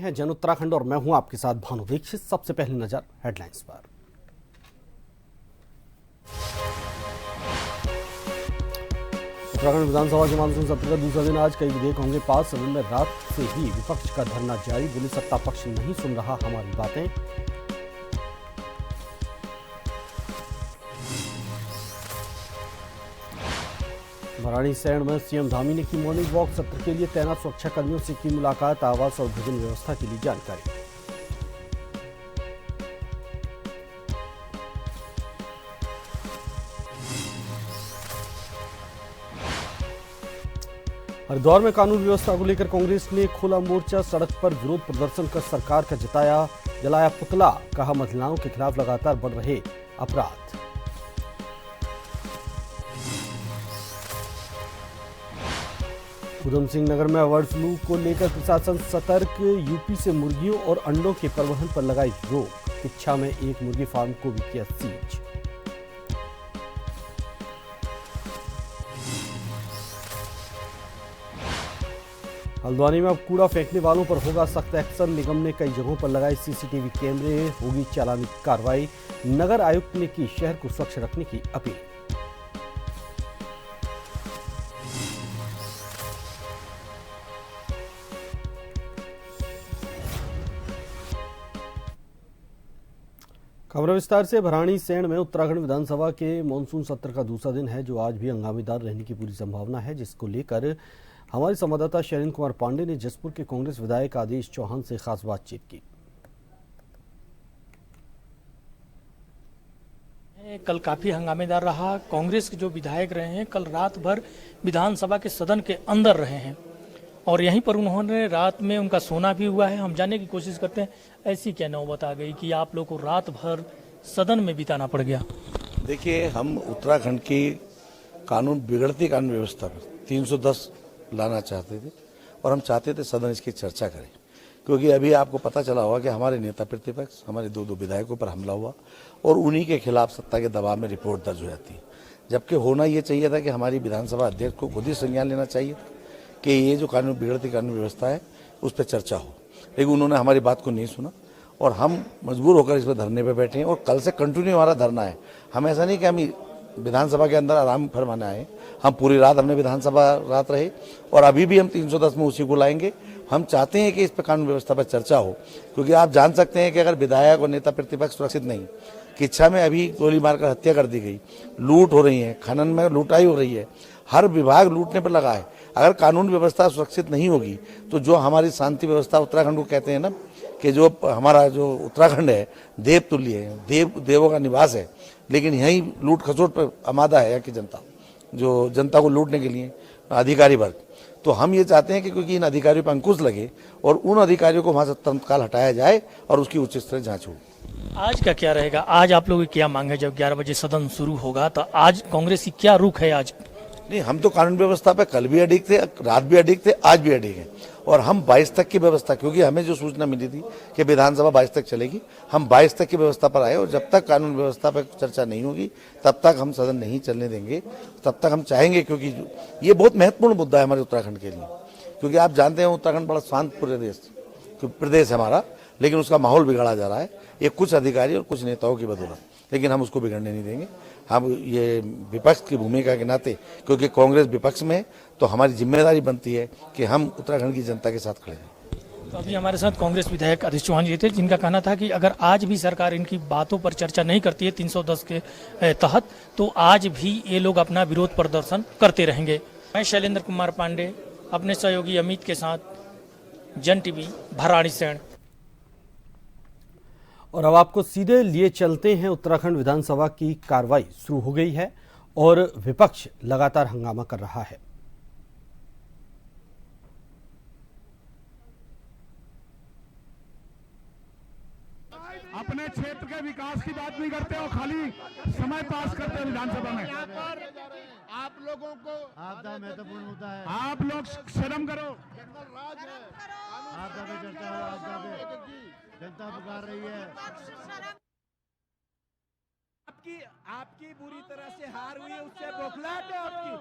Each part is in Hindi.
हैं जन उत्तराखंड और मैं हूं आपके साथ भानु दीक्षित। सबसे पहली नजर हेडलाइंस पर। उत्तराखंड विधानसभा के मानसून सत्र का दूसरा दिन आज कई विधेयक होंगे पास। सदन में रात से ही विपक्ष का धरना जारी। बोले सत्ता पक्ष नहीं सुन रहा हमारी बातें। भराड़ीसैंण में सीएम धामी ने की मॉर्निंग वॉक। सत्र के लिए तैनात सुरक्षा कर्मियों से की मुलाकात। आवास और भोजन व्यवस्था के लिए जानकारी। हरिद्वार में कानून व्यवस्था को लेकर कांग्रेस ने खोला मोर्चा। सड़क पर विरोध प्रदर्शन कर सरकार का जलाया पुतला। कहा महिलाओं के खिलाफ लगातार बढ़ रहे अपराध। उधम सिंह नगर में बर्ड फ्लू को लेकर प्रशासन सतर्क। यूपी से मुर्गियों और अंडों के परिवहन पर लगाई रोक। किच्छा में एक मुर्गी फार्म को भी किया सीज। हल्द्वानी में अब कूड़ा फेंकने वालों पर होगा सख्त एक्शन। निगम ने कई जगहों पर लगाए सीसीटीवी कैमरे। होगी चालानी कार्रवाई। नगर आयुक्त ने की शहर को स्वच्छ रखने की अपील। खबर विस्तार से। भराड़ीसैंण में उत्तराखंड विधानसभा के मानसून सत्र का दूसरा दिन है, जो आज भी हंगामेदार रहने की पूरी संभावना है, जिसको लेकर हमारे संवाददाता शैलेंद्र कुमार पांडे ने जसपुर के कांग्रेस विधायक आदेश चौहान से खास बातचीत की। कल काफी हंगामेदार रहा। कांग्रेस के जो विधायक रहे हैं कल रात भर विधानसभा के सदन के अंदर रहे हैं और यहीं पर उन्होंने रात में उनका सोना भी हुआ है। हम जानने की कोशिश करते हैं ऐसी क्या नौबत आ गई कि आप लोग को रात भर सदन में बिताना पड़ गया। देखिए, हम उत्तराखंड की बिगड़ती कानून व्यवस्था पर 310 लाना चाहते थे और हम चाहते थे सदन इसकी चर्चा करें, क्योंकि अभी आपको पता चला होगा कि हमारे नेता प्रतिपक्ष हमारे दो विधायकों पर हमला हुआ और उन्हीं के खिलाफ सत्ता के दबाव में रिपोर्ट दर्ज हो जाती है। जबकि होना ये चाहिए था कि हमारी विधानसभा अध्यक्ष को खुद ही संज्ञान लेना चाहिए कि ये जो बिगड़ती कानून व्यवस्था है उस पर चर्चा हो, लेकिन उन्होंने हमारी बात को नहीं सुना और हम मजबूर होकर इस पर धरने पे बैठे हैं और कल से कंटिन्यू हमारा धरना है। हम ऐसा नहीं कि हम विधानसभा के अंदर आराम फरमाना है, हम पूरी रात हमने विधानसभा रात रहे और अभी भी हम 310 में उसी को लाएंगे। हम चाहते हैं कि इस पर कानून व्यवस्था पर चर्चा हो, क्योंकि आप जान सकते हैं कि अगर विधायक और नेता प्रतिपक्ष सुरक्षित नहीं, किच्छा में अभी गोली मारकर हत्या कर दी गई, लूट हो रही है, खनन में लूटाई हो रही है, हर विभाग लूटने पर लगा है। अगर कानून व्यवस्था सुरक्षित नहीं होगी तो जो हमारी शांति व्यवस्था उत्तराखंड को कहते हैं ना कि जो हमारा जो उत्तराखंड है देव तुल्य है, देवों का निवास है, लेकिन यही लूट खसोट पर आमादा है यहाँ की जनता, जो जनता को लूटने के लिए अधिकारी वर्ग। तो हम ये चाहते हैं कि क्योंकि इन अधिकारियों पर अंकुश लगे और उन अधिकारियों को वहाँ से तत्काल हटाया जाए और उसकी उचित तरह जांच हो। आज का क्या रहेगा? आज आप लोगों की क्या मांग है? जब 11 बजे सदन शुरू होगा तो आज कांग्रेस की क्या रुख है? आज नहीं, हम तो कानून व्यवस्था पे कल भी अडिग थे, रात भी अडिग थे, आज भी अडिग हैं और हम 22 तक की व्यवस्था, क्योंकि हमें जो सूचना मिली थी कि विधानसभा 22 तक चलेगी, हम 22 तक की व्यवस्था पर आए और जब तक कानून व्यवस्था पर चर्चा नहीं होगी तब तक हम सदन नहीं चलने देंगे। तब तक हम चाहेंगे, क्योंकि ये बहुत महत्वपूर्ण मुद्दा है हमारे उत्तराखंड के लिए, क्योंकि आप जानते हैं उत्तराखंड बड़ा शांत प्रदेश है हमारा, लेकिन उसका माहौल बिगाड़ा जा रहा है ये कुछ अधिकारी और कुछ नेताओं की बदौलत, लेकिन हम उसको बिगड़ने नहीं देंगे। हम ये विपक्ष की भूमिका के नाते, क्योंकि कांग्रेस विपक्ष में, तो हमारी जिम्मेदारी बनती है कि हम उत्तराखंड की जनता के साथ खड़े हैं। तो अभी हमारे साथ कांग्रेस विधायक आदेश चौहान जी थे, जिनका कहना था कि अगर आज भी सरकार इनकी बातों पर चर्चा नहीं करती है 310 के तहत, तो आज भी ये लोग अपना विरोध प्रदर्शन करते रहेंगे। मैं शैलेंद्र कुमार पांडे अपने सहयोगी अमित के साथ, जन टीवी, भराड़ीसैंण। और अब आपको सीधे लिए चलते हैं। उत्तराखंड विधानसभा की कार्रवाई शुरू हो गई है और विपक्ष लगातार हंगामा कर रहा है। अपने क्षेत्र के विकास की बात नहीं करते हो, खाली समय पास करते हो विधानसभा में। आप लोगों को आपदा महत्वपूर्ण मुद्दा है। आप लोग शर्म करो। जंगल राज है, आपदा पे चर्चा हो, आपदा पे जनता पुकार रही है। आपकी बुरी तरह से हार हुई है, उससे बौखलाहट है आपकी।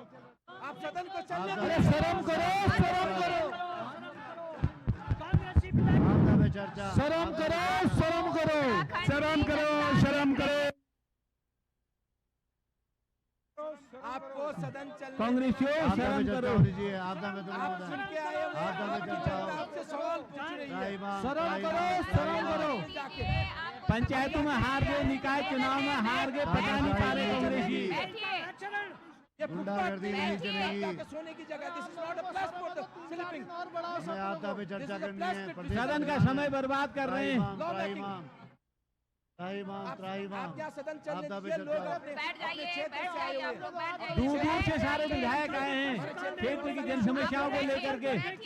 आप सदन को चलने आपदा दो। शर्म करो, शर्म करो, आपदा पे चर्चा, शर्म करो, शर्म करो, शर्म करो, शर्म करो। आपको सदन चलने कांग्रेसियों आपदा पे शर्म चर्चा करो। होनी चाहिए। आपदा में तो आप मुद्दा सुन है। के आए हुए हैं, आपदा में आपकी चर्चा जनता हो। आपसे सवाल पूछ रही है। त्राहिमाम, शर्म करो, त्राहिमाम, शर्म करो। जाके पंचायतों में हार गए, निकाय चुनाव में हार गए, पता नहीं पा रहे कांग्रेसी। ये गुंडागर्दी नहीं चलेगी। जाके सोने की जगह, this is not a place for sleeping. हमें आपदा पे चर्चा करनी है। प्रदेश सदन का समय बर्बाद कर रहे हैं। त्राहिमाम, त्राहिमाम, त्राहिमाम। आप यहाँ सदन चलने आपदा पे दीजिए, लोग चर्चा। अपने क्षेत्र से आए हुए हैं। दूर दूर से सारे विधायक आए हैं क्षेत्र की जन समस्याओं को लेकर के। शर्म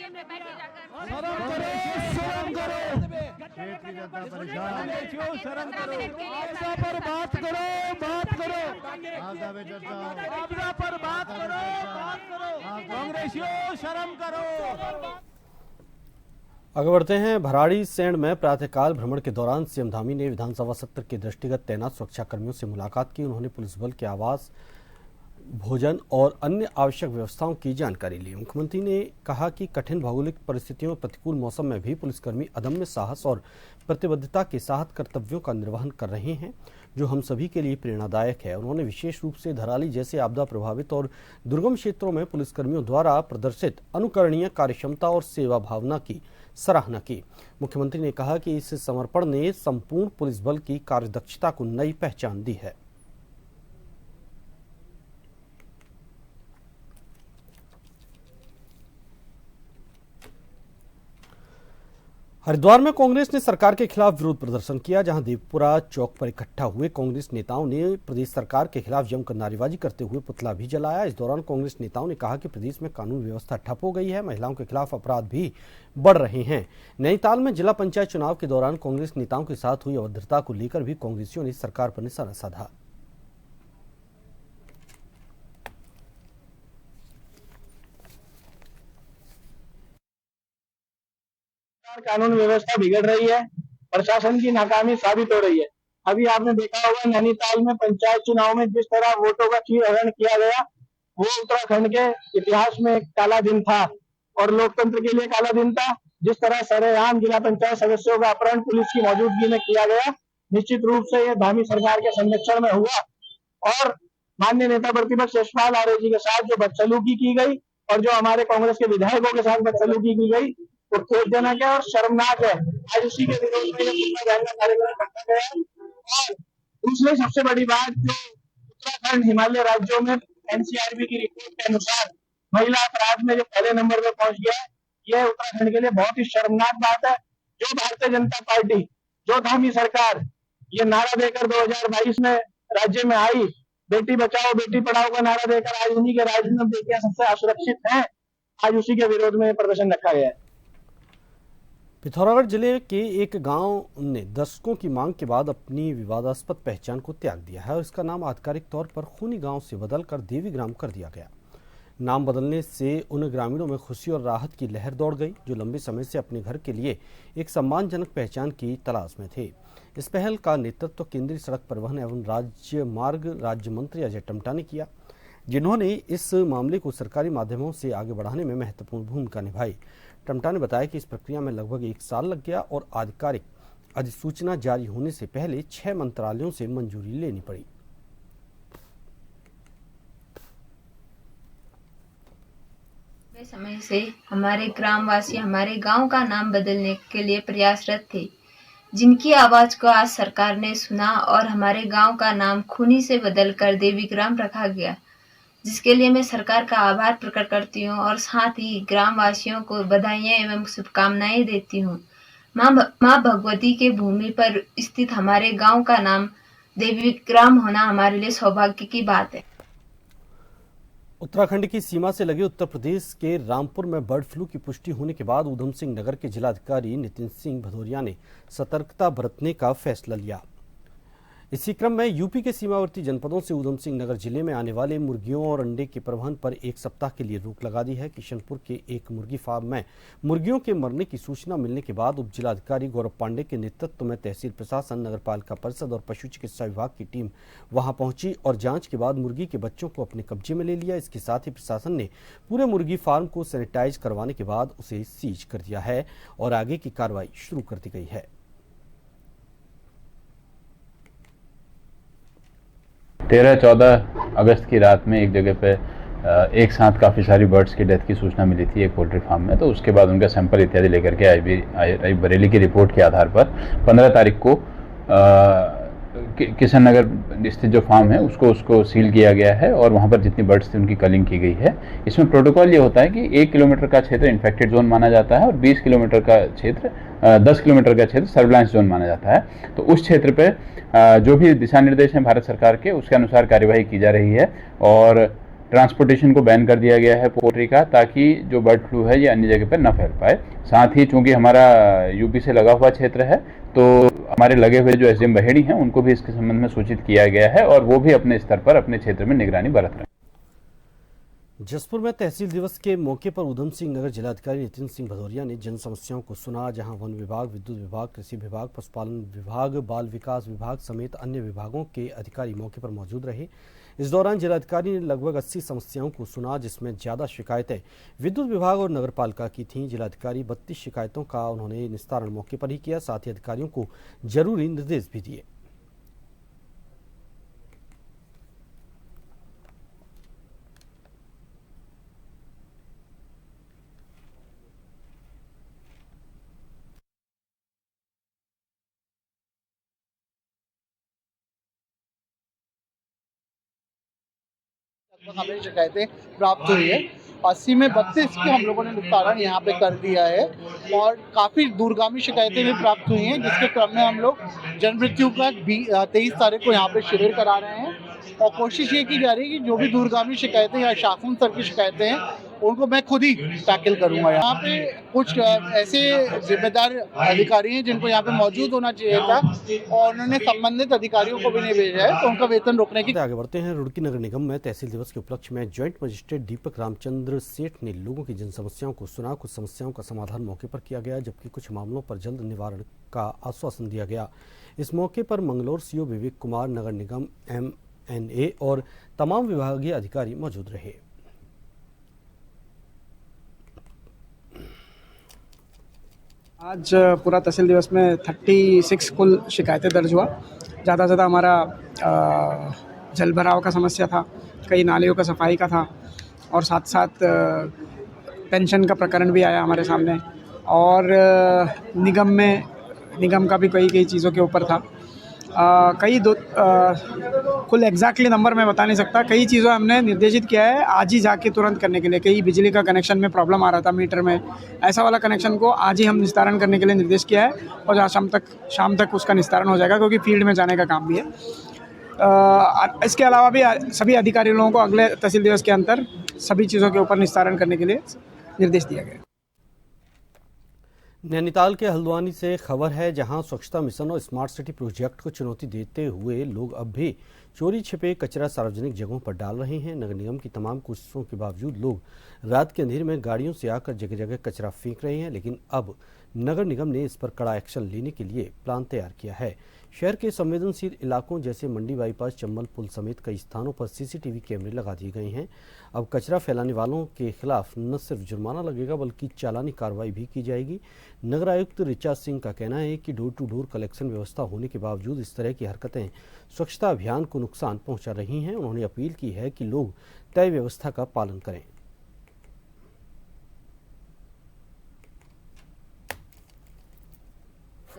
करो, शर्म करो, क्षेत्र की जनता परेशान। कांग्रेसियों शर्म करो। आपदा पर बात करो, बात करो, आपदा पे चर्चा हो। आपदा पर बात करो, बात करो। कांग्रेसियों शर्म करो। आगे बढ़ते हैं। भराड़ी सैंड में प्रातःकाल भ्रमण के दौरान सीएम धामी ने विधानसभा सत्र के दृष्टिगत तैनात सुरक्षा कर्मियों से मुलाकात की। उन्होंने पुलिस बल के आवास, भोजन और अन्य आवश्यक व्यवस्थाओं की जानकारी ली। मुख्यमंत्री ने कहा कि कठिन भौगोलिक परिस्थितियों में प्रतिकूल मौसम में भी पुलिसकर्मी अदम्य साहस और प्रतिबद्धता के साथ कर्तव्यों का निर्वहन कर रहे हैं, जो हम सभी के लिए प्रेरणादायक है। उन्होंने विशेष रूप से धराली जैसे आपदा प्रभावित और दुर्गम क्षेत्रों में पुलिसकर्मियों द्वारा प्रदर्शित अनुकरणीय कार्यक्षमता और सेवा भावना की सराहना की। मुख्यमंत्री ने कहा कि इस समर्पण ने संपूर्ण पुलिस बल की कार्यदक्षता को नई पहचान दी है। हरिद्वार में कांग्रेस ने सरकार के खिलाफ विरोध प्रदर्शन किया, जहां देवपुरा चौक पर इकट्ठा हुए कांग्रेस नेताओं ने प्रदेश सरकार के खिलाफ जमकर नारेबाजी करते हुए पुतला भी जलाया। इस दौरान कांग्रेस नेताओं ने कहा कि प्रदेश में कानून व्यवस्था ठप हो गई है, महिलाओं के खिलाफ अपराध भी बढ़ रहे हैं। नैनीताल में जिला पंचायत चुनाव के दौरान कांग्रेस नेताओं के साथ हुई अभद्रता को लेकर भी कांग्रेसियों ने सरकार पर निशाना साधा। कानून व्यवस्था बिगड़ रही है, प्रशासन की नाकामी साबित हो रही है। अभी आपने देखा होगा नैनीताल में पंचायत चुनाव में जिस तरह वोटों का हरण किया गया, वो उत्तराखंड के इतिहास में एक काला दिन था और लोकतंत्र के लिए काला दिन था। जिस तरह सरेआम जिला पंचायत सदस्यों का अपहरण पुलिस की मौजूदगी में किया गया, निश्चित रूप से ये धामी सरकार के संरक्षण में हुआ और माननीय नेता प्रतिपक्ष यशपाल आर्य जी के साथ जो बदसलूकी की गई और जो हमारे कांग्रेस के विधायकों के साथ बदसलूकी की गई, वो खेदजनक है और शर्मनाक है। आज उसी के विरोध में ये पूरा धरना कार्यक्रम रखा गया है। और दूसरी सबसे बड़ी बात, जो उत्तराखंड हिमालय राज्यों में एनसीआरबी की रिपोर्ट के अनुसार महिला अपराध में जो पहले नंबर पर पहुंच गया है, यह उत्तराखंड के लिए बहुत ही शर्मनाक बात है। जो भारतीय जनता पार्टी, जो धामी सरकार ये नारा देकर 2022 में राज्य में आई, बेटी बचाओ बेटी पढ़ाओ का नारा देकर आज उन्हीं के राज्य में बेटियां सबसे असुरक्षित हैं, आज उसी के विरोध में प्रदर्शन रखा गया है। पिथौरागढ़ जिले के एक गांव ने दशकों की मांग के बाद अपनी विवादास्पद पहचान को त्याग दिया है और इसका नाम आधिकारिक तौर पर खूनी गांव से बदलकर देवी ग्राम कर दिया गया। नाम बदलने से उन ग्रामीणों में खुशी और राहत की लहर दौड़ गई, जो लंबे समय से अपने घर के लिए एक सम्मानजनक पहचान की तलाश में थे। इस पहल का नेतृत्व केंद्रीय सड़क परिवहन एवं राजमार्ग राज्य मंत्री अजय टम्टा ने किया, जिन्होंने इस मामले को सरकारी माध्यमों से आगे बढ़ाने में महत्वपूर्ण भूमिका निभाई। टम्टा ने बताया कि इस प्रक्रिया में लगभग 1 साल लग गया और आधिकारिक अधिसूचना जारी होने से पहले 6 मंत्रालयों से मंजूरी लेनी पड़ी। समय से हमारे ग्रामवासी हमारे गांव का नाम बदलने के लिए प्रयासरत थे, जिनकी आवाज को आज सरकार ने सुना और हमारे गांव का नाम खूनी से बदलकर देवी ग्राम रखा गया, जिसके लिए मैं सरकार का आभार प्रकट करती हूं और साथ ही ग्रामवासियों को बधाइयां एवं शुभकामनाएं देती हूं। मां भगवती के भूमि पर स्थित हमारे गांव का नाम देवी ग्राम होना हमारे लिए सौभाग्य की बात है। उत्तराखंड की सीमा से लगे उत्तर प्रदेश के रामपुर में बर्ड फ्लू की पुष्टि होने के बाद ऊधम सिंह नगर के जिलाधिकारी नितिन सिंह भदौरिया ने सतर्कता बरतने का फैसला लिया। इसी क्रम में यूपी के सीमावर्ती जनपदों से ऊधम सिंह नगर जिले में आने वाले मुर्गियों और अंडे के परिवहन पर एक सप्ताह के लिए रोक लगा दी है। किशनपुर के एक मुर्गी फार्म में मुर्गियों के मरने की सूचना मिलने के बाद उप जिलाधिकारी गौरव पांडे के नेतृत्व में तहसील प्रशासन, नगरपालिका परिषद और पशु चिकित्सा विभाग की टीम वहां पहुंची और जांच के बाद मुर्गी के बच्चों को अपने कब्जे में ले लिया। इसके साथ ही प्रशासन ने पूरे मुर्गी फार्म को सैनिटाइज करवाने के बाद उसे सीज कर दिया है और आगे की कार्रवाई शुरू कर दी गई है। 13-14 अगस्त की रात में एक जगह पे एक साथ काफ़ी सारी बर्ड्स की डेथ की सूचना मिली थी एक पोल्ट्री फार्म में। तो उसके बाद उनका सैंपल इत्यादि लेकर के आई बरेली की रिपोर्ट के आधार पर 15 तारीख को किशन नगर स्थित जो फार्म है उसको सील किया गया है और वहाँ पर जितनी बर्ड्स थी उनकी कलिंग की गई है। इसमें प्रोटोकॉल ये होता है कि 1 किलोमीटर का क्षेत्र इन्फेक्टेड जोन माना जाता है और 20 किलोमीटर का क्षेत्र 10 किलोमीटर का क्षेत्र सर्विलांस जोन माना जाता है। तो उस क्षेत्र पे जो भी दिशा निर्देश हैं भारत सरकार के उसके अनुसार कार्यवाही की जा रही है और ट्रांसपोर्टेशन को बैन कर दिया गया है पोल्ट्री का, ताकि जो बर्ड फ्लू है ये अन्य जगह पर न फैल पाए। साथ ही चूंकि हमारा यूपी से लगा हुआ क्षेत्र है तो हमारे लगे हुए जो एसडीएम बहेड़ी हैं उनको भी इसके संबंध में सूचित किया गया है और वो भी अपने स्तर पर अपने क्षेत्र में निगरानी बरत रहे हैं। जसपुर में तहसील दिवस के मौके पर ऊधम सिंह नगर जिलाधिकारी नितिन सिंह भदौरिया ने जन समस्याओं को सुना, जहां वन विभाग, विद्युत विभाग, कृषि विभाग, पशुपालन विभाग, बाल विकास विभाग समेत अन्य विभागों के अधिकारी मौके पर मौजूद रहे। इस दौरान जिलाधिकारी ने लगभग 80 समस्याओं को सुना, जिसमें ज्यादा शिकायतें विद्युत विभाग और नगरपालिका की थीं। जिलाधिकारी 32 शिकायतों का उन्होंने निस्तारण मौके पर ही किया। साथ ही अधिकारियों को जरूरी निर्देश भी दिए। हमें शिकायतें प्राप्त हुई है। 80 में 32 की हम लोगों ने निस्तारण यहाँ पे कर दिया है और काफ़ी दूरगामी शिकायतें भी प्राप्त हुई हैं, जिसके क्रम में हम लोग जन मृत्यु का 23 तारीख को यहाँ पे शिविर करा रहे हैं और कोशिश ये की जा रही है कि जो भी दूरगामी शिकायतें या शासन स्तर की शिकायतें हैं उनको मैं खुद ही टैकल करूंगा। यहाँ पे कुछ ऐसे जिम्मेदार अधिकारी हैं जिनको यहाँ पे मौजूद होना चाहिए था और उन्होंने संबंधित अधिकारियों को भी नहीं भेजा है, तो उनका वेतन रोकने की। आगे बढ़ते हैं। रुड़की नगर निगम में तहसील दिवस के उपलक्ष्य में ज्वाइंट मजिस्ट्रेट दीपक रामचंद्र सेठ ने लोगों की जन समस्याओं को सुना। कुछ समस्याओं का समाधान मौके पर किया गया, जबकि कुछ मामलों पर जल्द निवारण का आश्वासन दिया गया। इस मौके पर मंगलौर सीओ विवेक कुमार, नगर निगम MNA और तमाम विभागीय अधिकारी मौजूद रहे। आज पूरा तहसील दिवस में 36 कुल शिकायतें दर्ज हुआ। ज़्यादा से ज़्यादा हमारा जल भराव का समस्या था, कई नालियों का सफाई का था और साथ साथ पेंशन का प्रकरण भी आया हमारे सामने और निगम का भी कई चीज़ों के ऊपर था। कुल एग्जैक्टली नंबर मैं बता नहीं सकता। कई चीज़ों हमने निर्देशित किया है आज ही जाके तुरंत करने के लिए। कई बिजली का कनेक्शन में प्रॉब्लम आ रहा था मीटर में, ऐसा वाला कनेक्शन को आज ही हम निस्तारण करने के लिए निर्देश किया है और आज शाम तक उसका निस्तारण हो जाएगा, क्योंकि फील्ड में जाने का काम भी है। इसके अलावा भी सभी अधिकारी लोगों को अगले तहसील दिवस के अंतर सभी चीज़ों के ऊपर निस्तारण करने के लिए निर्देश दिया गया। नैनीताल के हल्द्वानी से खबर है, जहां स्वच्छता मिशन और स्मार्ट सिटी प्रोजेक्ट को चुनौती देते हुए लोग अब भी चोरी छिपे कचरा सार्वजनिक जगहों पर डाल रहे हैं। नगर निगम की तमाम कोशिशों के बावजूद लोग रात के अंधेरे में गाड़ियों से आकर जगह जगह कचरा फेंक रहे हैं, लेकिन अब नगर निगम ने इस पर कड़ा एक्शन लेने के लिए प्लान तैयार किया है। शहर के संवेदनशील इलाकों जैसे मंडी बाईपास, चंबल पुल समेत कई स्थानों पर CCTV कैमरे लगा दिए गए हैं। अब कचरा फैलाने वालों के खिलाफ न सिर्फ जुर्माना लगेगा बल्कि चालानी कार्रवाई भी की जाएगी। नगर आयुक्त ऋचा सिंह का कहना है कि डोर टू डोर कलेक्शन व्यवस्था होने के बावजूद इस तरह की हरकतें स्वच्छता अभियान को नुकसान पहुंचा रही हैं। उन्होंने अपील की है कि लोग तय व्यवस्था का पालन करें।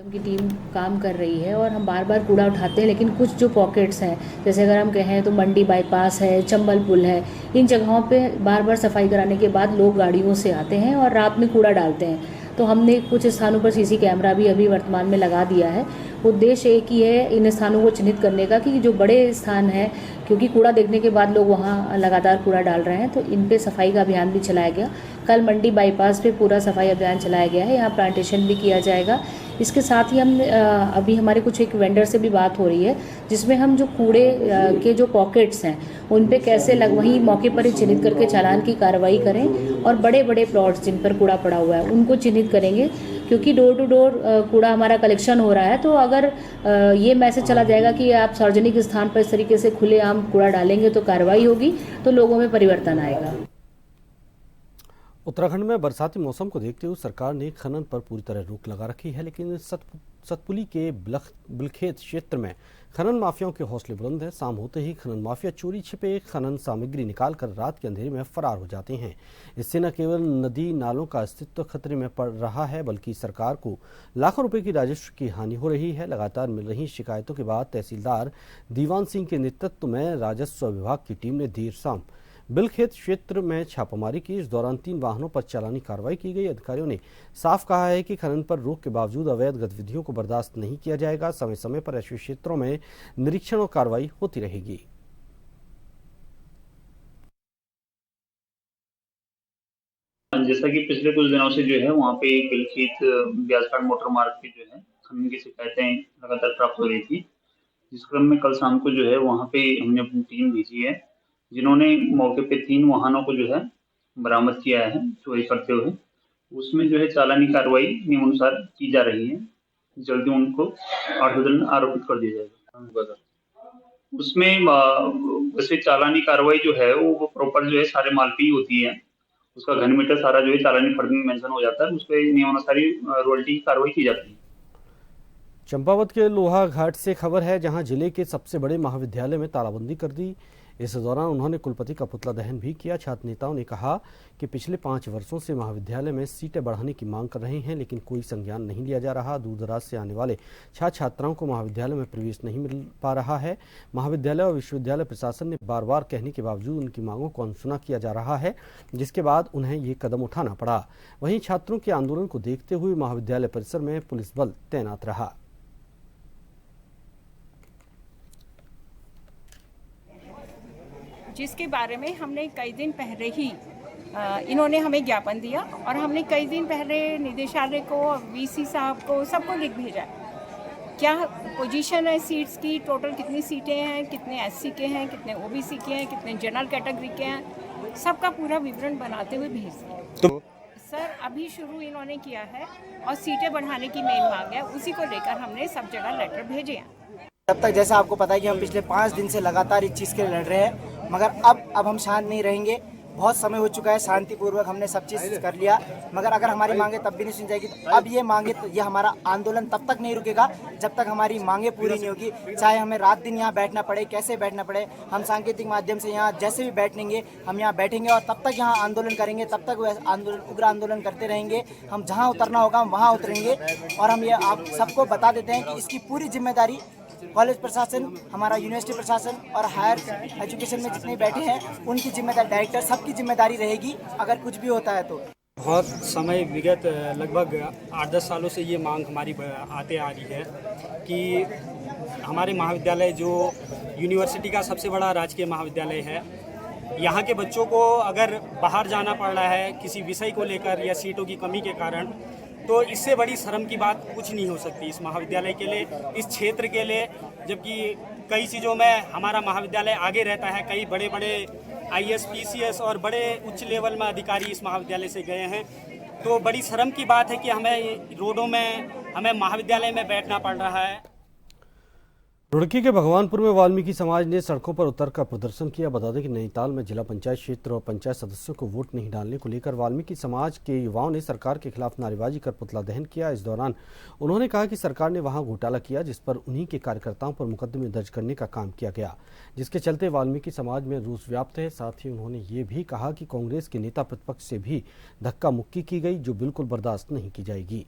की टीम काम कर रही है और हम बार बार कूड़ा उठाते हैं, लेकिन कुछ जो पॉकेट्स हैं, जैसे अगर हम कहें तो मंडी बाईपास है, चंबल पुल है, इन जगहों पे बार बार सफाई कराने के बाद लोग गाड़ियों से आते हैं और रात में कूड़ा डालते हैं। तो हमने कुछ स्थानों पर CC कैमरा भी अभी वर्तमान में लगा दिया है उद्देश्य एक ही है इन स्थानों को चिन्हित करने का कि जो बड़े स्थान हैं, क्योंकि कूड़ा देखने के बाद लोग वहाँ लगातार कूड़ा डाल रहे हैं, तो इन पे सफाई का अभियान भी चलाया गया। कल मंडी बाईपास पे पूरा सफाई अभियान चलाया गया है, यहाँ प्लांटेशन भी किया जाएगा। इसके साथ ही हम अभी हमारे कुछ एक वेंडर से भी बात हो रही है, जिसमें हम जो कूड़े के जो पॉकेट्स हैं उन पे कैसे वहीं मौके पर ही चिन्हित करके चालान की कार्रवाई करें, और बड़े बड़े प्लॉट्स जिन पर कूड़ा पड़ा हुआ है उनको चिन्हित करेंगे, क्योंकि डोर टू डोर कूड़ा हमारा कलेक्शन हो रहा है। तो अगर ये मैसेज चला जाएगा कि आप सार्वजनिक स्थान पर इस तरीके से खुलेआम कूड़ा डालेंगे तो कार्रवाई होगी, तो लोगों में परिवर्तन आएगा। उत्तराखंड में बरसाती मौसम को देखते हुए सरकार ने खनन पर पूरी तरह रोक लगा रखी है, लेकिन सतपुली के बिलखेत क्षेत्र में खनन माफियाओं के हौसले बुलंद हैं। शाम होते ही खनन माफिया चोरी छिपे खनन सामग्री निकालकर रात के अंधेरे में फरार हो जाते हैं। इससे न केवल नदी नालों का अस्तित्व खतरे में पड़ रहा है, बल्कि सरकार को लाखों रुपए की राजस्व की हानि हो रही है। लगातार मिल रही शिकायतों के बाद तहसीलदार दीवान सिंह के नेतृत्व में राजस्व विभाग की टीम ने देर शाम बिलखेत क्षेत्र में छापामारी की। इस दौरान 3 वाहनों पर चालानी कार्रवाई की गई। अधिकारियों ने साफ कहा है कि खनन पर रोक के बावजूद अवैध गतिविधियों को बर्दाश्त नहीं किया जाएगा। समय समय पर ऐसे क्षेत्रों में निरीक्षण और कार्रवाई होती रहेगी। जैसा कि पिछले कुछ दिनों से जो है वहाँ पे बिलखेत ब्यासघाट मोटर मार्ग पे जो है खनन की शिकायतें लगातार प्राप्त हो रही थी, जिस क्रम में कल शाम को जो है वहाँ पे हमने अपनी टीम भेजी है, जिन्होंने मौके पे 3 वाहनों को जो है बरामद किया है चोरी करते हुए। उसमें जो है चालानी कार्रवाई नियमानुसार की जा रही है। जल्दी उनको 8 दिन आरोपित कर दिया जाएगा। उसमें वैसे चालानी कार्रवाई जो है वो प्रॉपर जो है सारे माल पे ही होती है, उसका घन मीटर सारा जो है चालानी फर्द में मेंशन हो जाता है, उस पर नियमानुसार रॉयल्टी की कार्रवाई की जाती है। चंपावत के लोहा घाट से खबर है, जहां जिले के सबसे बड़े महाविद्यालय में तालाबंदी कर दी। इस दौरान उन्होंने कुलपति का पुतला दहन भी किया। छात्र नेताओं ने कहा कि पिछले 5 वर्षों से महाविद्यालय में सीटें बढ़ाने की मांग कर रहे हैं, लेकिन कोई संज्ञान नहीं लिया जा रहा। दूर दराज से आने वाले छात्र छात्राओं को महाविद्यालय में प्रवेश नहीं मिल पा रहा है। महाविद्यालय और विश्वविद्यालय प्रशासन ने बार बार कहने के बावजूद उनकी मांगों को अनसुना किया जा रहा है, जिसके बाद उन्हें ये कदम उठाना पड़ा। वहीं छात्रों के आंदोलन को देखते हुए महाविद्यालय परिसर में पुलिस बल तैनात रहा। जिसके बारे में हमने कई दिन पहले ही इन्होंने हमें ज्ञापन दिया, और हमने कई दिन पहले निदेशालय को, वीसी साहब को, सबको लिख भेजा क्या पोजीशन है सीट्स की, टोटल कितनी सीटें हैं, कितने एससी के हैं, कितने ओबीसी के हैं, कितने जनरल कैटेगरी के हैं, सबका पूरा विवरण बनाते हुए भेज दिया। तो सर अभी शुरू इन्होंने किया है और सीटें बढ़ाने की मेन मांग है, उसी को लेकर हमने सब जगह लेटर भेजे हैं। तब तक जैसा आपको पता है कि हम पिछले 5 दिन से लगातार इस चीज़ के लिए लड़ रहे हैं, मगर अब हम शांत नहीं रहेंगे। बहुत समय हो चुका है, शांतिपूर्वक हमने सब चीज़ कर लिया, मगर अगर हमारी मांगे तब भी नहीं सुन जाएगी। तो अब ये मांगे, तो ये हमारा आंदोलन तब तक नहीं रुकेगा जब तक हमारी मांगे पूरी नहीं होगी। चाहे हमें रात दिन यहाँ बैठना पड़े, कैसे बैठना पड़े, हम सांकेतिक माध्यम से यहाँ जैसे भी बैठेंगे हम यहाँ बैठेंगे और तब तक यहाँ आंदोलन करेंगे, तब तक वह आंदोलन उग्र आंदोलन करते रहेंगे। हम जहाँ उतरना होगा हम वहाँ उतरेंगे। और हम ये आप सबको बता देते हैं कि इसकी पूरी जिम्मेदारी कॉलेज प्रशासन, हमारा यूनिवर्सिटी प्रशासन और हायर एजुकेशन में जितने बैठे हैं उनकी जिम्मेदारी, डायरेक्टर सबकी जिम्मेदारी रहेगी अगर कुछ भी होता है तो। बहुत समय विगत लगभग 8-10 सालों से ये मांग हमारी आते आ रही है कि हमारे महाविद्यालय जो यूनिवर्सिटी का सबसे बड़ा राजकीय महाविद्यालय है, यहाँ के बच्चों को अगर बाहर जाना पड़ रहा है किसी विषय को लेकर या सीटों की कमी के कारण, तो इससे बड़ी शर्म की बात कुछ नहीं हो सकती इस महाविद्यालय के लिए, इस क्षेत्र के लिए। जबकि कई चीज़ों में हमारा महाविद्यालय आगे रहता है, कई बड़े बड़े IAS, PCS और बड़े उच्च लेवल में अधिकारी इस महाविद्यालय से गए हैं। तो बड़ी शर्म की बात है कि हमें रोडों में, हमें महाविद्यालय में बैठना पड़ रहा है। रुड़की के भगवानपुर में वाल्मीकि समाज ने सड़कों पर उतरकर प्रदर्शन किया। बता दें कि नैनीताल में जिला पंचायत क्षेत्र और पंचायत सदस्यों को वोट नहीं डालने को लेकर वाल्मीकि समाज के युवाओं ने सरकार के खिलाफ नारेबाजी कर पुतला दहन किया। इस दौरान उन्होंने कहा कि सरकार ने वहां घोटाला किया, जिस पर उन्हीं के कार्यकर्ताओं पर मुकदमे दर्ज करने का काम किया गया, जिसके चलते वाल्मीकि समाज में रोष व्याप्त है। साथ ही उन्होंने ये भी कहा कि कांग्रेस के नेता प्रतिपक्ष से भी धक्का मुक्की की गई, जो बिल्कुल बर्दाश्त नहीं की जाएगी।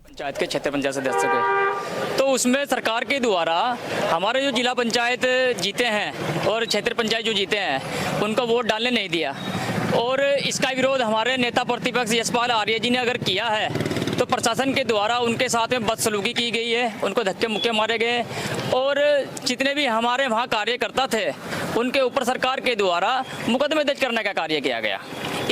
पंचायत के क्षेत्र पंचायत सदस्य के, तो उसमें सरकार के द्वारा हमारे जो जिला पंचायत जीते हैं और क्षेत्र पंचायत जो जीते हैं उनको वोट डालने नहीं दिया। और इसका विरोध हमारे नेता प्रतिपक्ष यशपाल आर्य जी ने अगर किया है तो प्रशासन के द्वारा उनके साथ में बदसलूकी की गई है, उनको धक्के मुक्के मारे गए और जितने भी हमारे वहाँ कार्यकर्ता थे उनके ऊपर सरकार के द्वारा मुकदमे दर्ज करने का कार्य किया गया,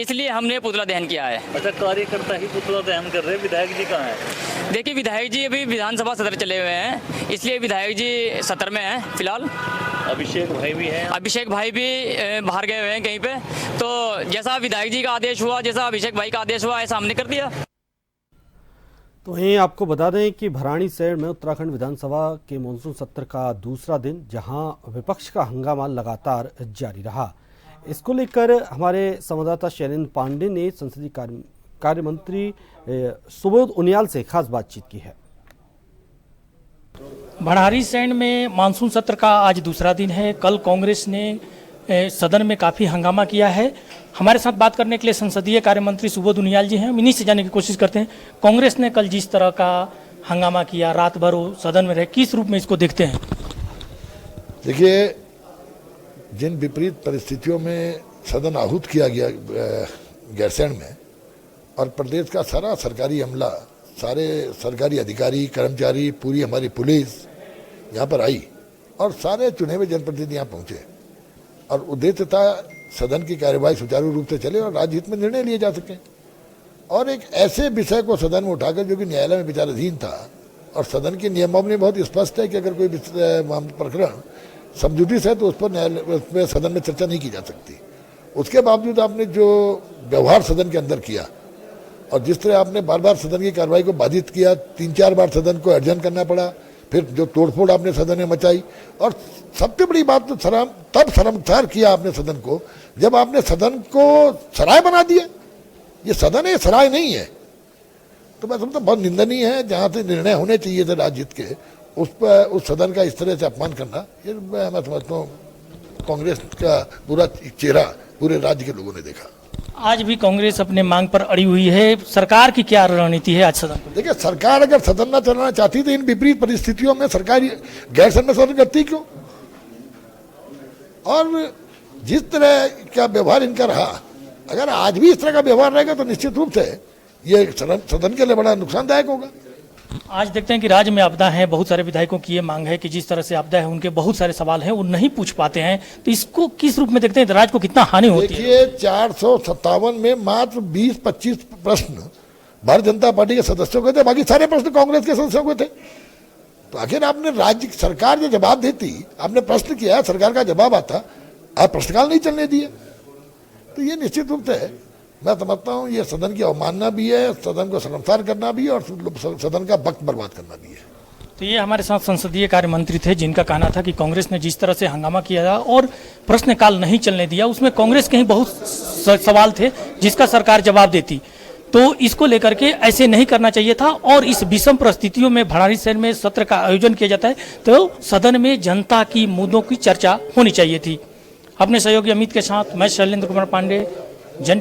इसलिए हमने पुतला दहन किया है। अच्छा, कार्यकर्ता ही पुतला दहन कर रहे हैं, विधायक जी कहाँ हैं? देखिए, विधायक जी अभी विधानसभा सत्र चले हुए हैं, इसलिए विधायक जी सत्र में हैं फिलहाल। अभिषेक भाई भी हैं? अभिषेक भाई भी बाहर गए हुए हैं कहीं पे, तो जैसा विधायक जी का आदेश हुआ, जैसा अभिषेक भाई का आदेश हुआ, ऐसा हमने कर दिया। तो वहीं आपको बता दें कि भराड़ीसैंण में उत्तराखंड विधानसभा के मानसून सत्र का दूसरा दिन जहां विपक्ष का हंगामा लगातार जारी रहा, इसको लेकर हमारे संवाददाता शैलेंद्र पांडे ने संसदीय कार्य मंत्री सुबोध उनियाल से खास बातचीत की है। भराड़ीसैंण में मानसून सत्र का आज दूसरा दिन है। कल कांग्रेस ने सदन में काफ़ी हंगामा किया है। हमारे साथ बात करने के लिए संसदीय कार्य मंत्री सुबोध उनियाल जी हैं। हम इन्हीं से जानने की कोशिश करते हैं, कांग्रेस ने कल जिस तरह का हंगामा किया, रात भर वो सदन में रहे, किस रूप में इसको देखते हैं? देखिए, जिन विपरीत परिस्थितियों में सदन आहूत किया गया गैरसैंण में, और प्रदेश का सारा सरकारी अमला, सारे सरकारी अधिकारी कर्मचारी, पूरी हमारी पुलिस यहाँ पर आई और सारे चुने हुए जनप्रतिनिधि यहाँ पहुँचे और उद्देश्य था सदन की कार्यवाही सुचारू रूप से चले और राज्य हित में निर्णय लिए जा सके। और एक ऐसे विषय को सदन में उठाकर जो कि न्यायालय में विचाराधीन था, और सदन के नियमावली बहुत स्पष्ट है कि अगर कोई प्रकरण समझूती से है तो उस पर न्यायालय उसमें सदन में चर्चा नहीं की जा सकती। उसके बावजूद आपने जो व्यवहार सदन के अंदर किया और जिस तरह आपने बार बार सदन की कार्रवाई को बाधित किया, 3-4 बार सदन को अर्जन करना पड़ा, फिर जो तोड़फोड़ आपने सदन में मचाई, और सबसे बड़ी बात तो तब शर्मसार किया आपने सदन को जब आपने सदन को सराय बना दिया। ये सदन है, सराय नहीं है। तो मैं समझता बहुत निंदनीय है। जहाँ से निर्णय होने चाहिए थे राज्य हित के, उस पर उस सदन का इस तरह से अपमान करना, ये मैं समझता हूँ कांग्रेस का पूरा चेहरा पूरे राज्य के लोगों ने देखा। आज भी कांग्रेस अपने मांग पर अड़ी हुई है, सरकार की क्या रणनीति है आज सदन को? देखिए, सरकार अगर सदन न चलाना चाहती तो इन विपरीत परिस्थितियों में सरकार गैरसैंण में सदन करती क्यों? और जिस तरह का व्यवहार इनका रहा, अगर आज भी इस तरह का व्यवहार रहेगा तो निश्चित रूप से ये सदन के लिए बड़ा नुकसानदायक होगा। आज देखते हैं कि राज्य में आपदा है, बहुत सारे विधायकों की ये मांग है कि जिस तरह से आपदा है उनके बहुत सारे सवाल हैं वो नहीं पूछ पाते हैं, तो इसको किस रूप में देखते हैं, राज्य को कितना हानि होती है? देखिए, 457 में मात्र 20-25 प्रश्न भारतीय जनता पार्टी के सदस्यों के थे, बाकी सारे प्रश्न कांग्रेस के सदस्यों के थे। तो आखिर आपने राज्य सरकार जो जवाब देती, आपने प्रश्न किया, सरकार का जवाब आता, आप प्रश्नकाल नहीं चलने दिए, तो ये निश्चित रूप से मैं समझता हूँ ये सदन की अवमानना भी है, सदन को शर्मसार करना भी है और सदन का वक्त बर्बाद करना भी है। तो ये हमारे साथ संसदीय कार्य मंत्री थे जिनका कहना था कि कांग्रेस ने जिस तरह से हंगामा किया और प्रश्नकाल नहीं चलने दिया, उसमें कांग्रेस के ही बहुत सवाल थे जिसका सरकार जवाब देती, तो इसको लेकर के ऐसे नहीं करना चाहिए था। और इस विषम परिस्थितियों में भराड़ीसैंण में सत्र का आयोजन किया जाता है तो सदन में जनता की मुद्दों की चर्चा होनी चाहिए थी। अपने सहयोगी अमित के साथ मैं शैलेंद्र कुमार पांडे, जन